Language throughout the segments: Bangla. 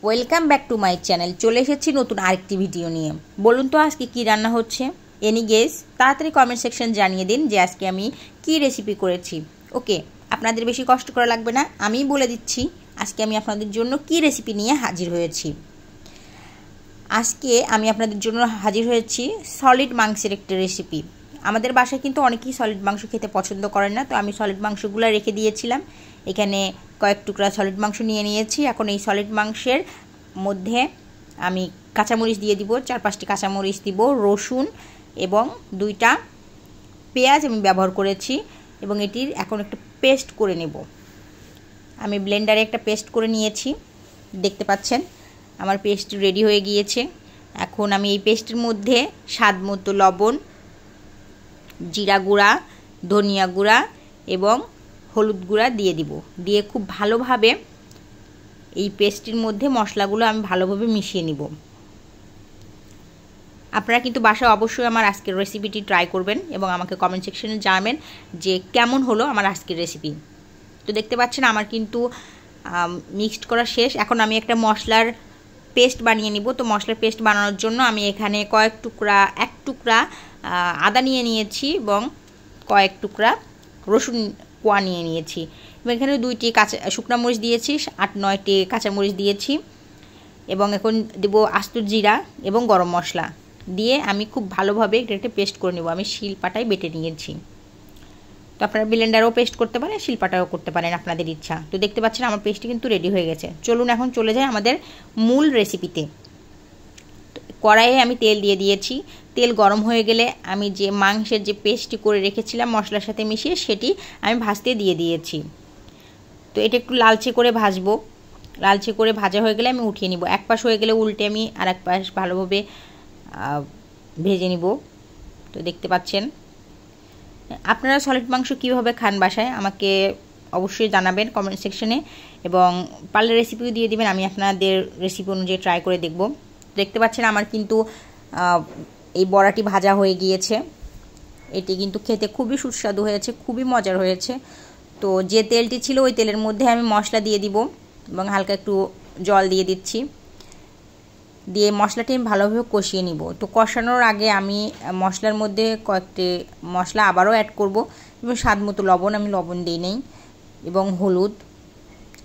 Welcome back to my channel. চলে এসেছি নতুন আরেকটি ভিডিও নিয়ে। বলুন তো আজকে কি রান্না হচ্ছে? Any guess? তাড়াতাড়ি কমেন্ট সেকশন জানিয়ে দিন যে আজকে আমি কি রেসিপি করেছি। ওকে, আপনাদের বেশি কষ্ট করা লাগবে না, আমিই বলে দিচ্ছি আজকে আমি আপনাদের জন্য কি রেসিপি নিয়ে হাজির হয়েছি। আজকে আমি আপনাদের জন্য হাজির হয়েছি সলিড মাংসের একটা রেসিপি। আমাদের বাসায় কিন্তু অনেকেই সলিড মাংস খেতে পছন্দ করেন না, তো আমি সলিড মাংসগুলো রেখে দিয়েছিলাম। এখানে কয়েক টুকরা সলিড মাংস নিয়ে নিয়েছি। এখন এই সলিড মাংসের মধ্যে আমি কাঁচামরিচ দিয়ে দিব, 4-5টি কাঁচামরিচ দিব, রসুন এবং 2টা পেঁয়াজ আমি ব্যবহার করেছি এবং এটির এখন একটা পেস্ট করে নেব। আমি ব্লেন্ডারে একটা পেস্ট করে নিয়েছি, দেখতে পাচ্ছেন আমার পেস্ট রেডি হয়ে গিয়েছে। এখন আমি এই পেস্টের মধ্যে স্বাদ মতো লবণ, জিরা গুঁড়া, ধনিয়া গুঁড়া এবং হলুদ গুঁড়া দিয়ে দিব। দিয়ে খুব ভালোভাবে এই পেস্টের মধ্যে মশলাগুলো আমি ভালোভাবে মিশিয়ে নিব। আপনারা কিন্তু বাসায় অবশ্যই আমার আজকের রেসিপিটি ট্রাই করবেন এবং আমাকে কমেন্ট সেকশনে জানাবেন যে কেমন হলো আমার আজকের রেসিপি। তো দেখতে পাচ্ছেন আমার কিন্তু মিক্সড করা শেষ। এখন আমি একটা মশলার পেস্ট বানিয়ে নিব। তো মশলার পেস্ট বানানোর জন্য আমি এখানে এক টুকরা আদা নিয়ে নিয়েছি এবং কয়েক টুকরা রসুন কোয়া নিয়ে নিয়েছি এবং এখানে 2টি শুকনো মরিচ দিয়েছি, 8-9টি কাঁচামরিচ দিয়েছি এবং এখন দেব আস্ত জিরা এবং গরম মশলা দিয়ে আমি খুব ভালোভাবে একটা পেস্ট করে নেব। আমি শিলপাটায় বেটে নিয়েছি। তো আপনারা ব্লেন্ডারেও পেস্ট করতে পারেন, শিলপাটাও করতে পারেন, আপনাদের ইচ্ছা। তো দেখতে পাচ্ছেন আমার পেস্টটি কিন্তু রেডি হয়ে গেছে। চলুন এখন চলে যাই আমাদের মূল রেসিপিতে। কড়াইয়ে আমি তেল দিয়ে দিয়েছি। তেল গরম হয়ে গেলে আমি যে মাংসের যে পেস্টটি করে রেখেছিলাম মশলার সাথে মিশিয়ে সেটি আমি ভাজতে দিয়ে দিয়েছি। তো এটা একটু লালচে করে ভাজবো। লালচে করে ভাজা হয়ে গেলে আমি উঠিয়ে নিব। এক পাশ হয়ে গেলে উল্টে আমি আর এক পাশ ভালোভাবে ভেজে নিব। তো দেখতে পাচ্ছেন। আপনারা সলিড মাংস কীভাবে খান বাসায় আমাকে অবশ্যই জানাবেন কমেন্ট সেকশনে এবং পারলে রেসিপিও দিয়ে দিবেন, আমি আপনাদের রেসিপি অনুযায়ী ট্রাই করে দেখব। দেখতে পাচ্ছেন আমার কিন্তু এই বড়াটি ভাজা হয়ে গিয়েছে। এটি কিন্তু খেতে খুবই সুস্বাদু হয়েছে, খুবই মজার হয়েছে। তো যে তেলটি ছিল ওই তেলের মধ্যে আমি মশলা দিয়ে দিব এবং হালকা একটু জল দিয়ে দিচ্ছি। দিয়ে মশলাটি আমি ভালোভাবে কষিয়ে নিব। তো কষানোর আগে আমি মশলার মধ্যে কয়েকটি মশলা আবারও অ্যাড করব এবং স্বাদ মতো লবণ, আমি লবণ দিই নেই, এবং হলুদ।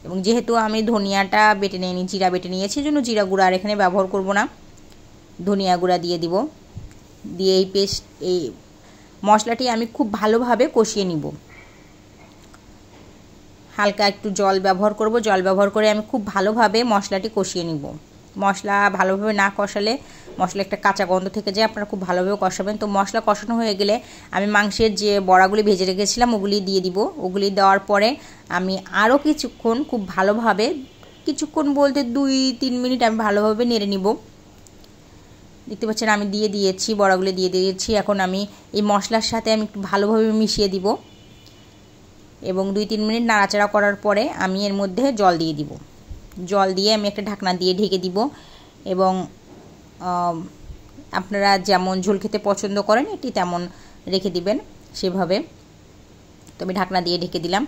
এবং যেহেতু আমি ধনিয়াটা বেটে নিইনি, জিরা বেটে নিয়েছি, জন্য জিরা গুঁড়া আর এখানে ব্যবহার করব না, ধনিয়া গুঁড়া দিয়ে দিব। দিয়ে এই মশলাটি আমি খুব ভালোভাবে কষিয়ে নিব। হালকা একটু জল ব্যবহার করব, জল ব্যবহার করে আমি খুব ভালোভাবে মশলাটি কষিয়ে নিব। মশলা ভালোভাবে না কষালে মশলা একটা কাঁচা গন্ধ থেকে যায়, আপনারা খুব ভালোভাবে কষাবেন। তো মশলা কষানো হয়ে গেলে আমি মাংসের যে বড়াগুলি ভেজে রেখেছিলাম ওগুলি দিয়ে দিব। ওগুলি দেওয়ার পরে আমি আরও কিছুক্ষণ খুব ভালোভাবে, কিছুক্ষণ বলতে 2-3 মিনিট আমি ভালোভাবে নেড়ে নিব। দেখতে পাচ্ছেন আমি দিয়ে দিয়েছি, বড়াগুলি দিয়ে দিয়েছি। এখন আমি এই মশলার সাথে আমি একটু ভালোভাবে মিশিয়ে দিব এবং 2-3 মিনিট নাড়াচাড়া করার পরে আমি এর মধ্যে জল দিয়ে দিব। জল দিয়ে আমি একটা ঢাকনা দিয়ে ঢেকে দিব এবং আপনারা যেমন ঝোল খেতে পছন্দ করেন এটি তেমন রেখে দিবেন সেভাবে। তো আমি ঢাকনা দিয়ে ঢেকে দিলাম।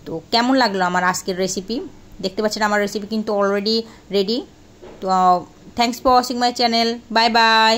তো কেমন লাগলো আমার আজকের রেসিপি? দেখতে পাচ্ছেন আমার রেসিপি কিন্তু অলরেডি রেডি। তো thanks for watching my channel. Bye bye.